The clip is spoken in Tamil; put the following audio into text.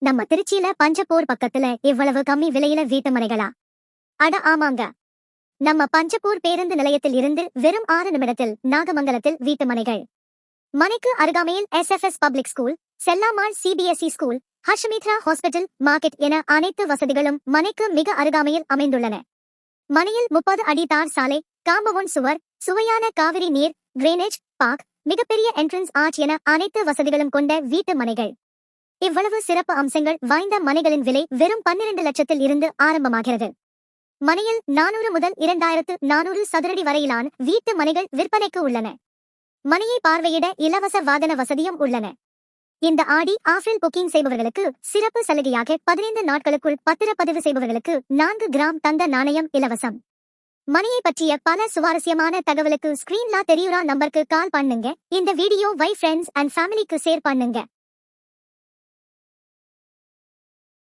நம்ம திருச்சியில பஞ்சப்பூர் பக்கத்துல இவ்வளவு கம்மி விலையில வீட்டு மனைகளா? அட ஆமாங்க. நம்ம பஞ்சப்பூர் பேருந்து நிலையத்தில் இருந்து வெறும் 6 நிமிடத்தில் நாகமங்கலத்தில் வீட்டு மனைகள். மனைக்கு அருகாமையில் SFS public school, Chellammal CBSE school, Harshamitra hospital, market என அனைத்து வசதிகளும் மனைக்கு மிக அருகாமையில் அமைந்துள்ளன. மனையில் 30 அடி தார் சாலை, காம்பவுண்ட் சுவர், சுவையான காவிரி நீர், டிரைனேஜ், பார்க், மிகப்பெரிய என்ட்ரன்ஸ் ஆர்ச் என அனைத்து வசதிகளும் கொண்ட வீட்டு மனைகள். இவ்வளவு சிறப்பு அம்சங்கள் வாய்ந்த மனைகளின் விலை வெறும் 12 லட்சத்தில் இருந்து ஆரம்பமாகிறது. மனையில் 400 முதல் 2400 சதுரடி வரையிலான வீட்டு மனைகள் விற்பனைக்கு உள்ளன. மனையை பார்வையிட இலவச வாகன வசதியும் உள்ளன. இந்த ஆடி ஆஃபில் புக்கிங் செய்பவர்களுக்கு சிறப்பு சலுகையாக 15 நாட்களுக்குள் பத்திரப்பதிவு செய்பவர்களுக்கு 4 கிராம் தங்க நாணயம் இலவசம். மனையை பற்றிய பல சுவாரஸ்யமான தகவலுக்கு ஸ்கிரீன்ல தெரியுற நம்பருக்கு கால் பண்ணுங்க. இந்த வீடியோ வை ஃப்ரெண்ட்ஸ் அண்ட் ஃபேமிலிக்கு ஷேர் பண்ணுங்க.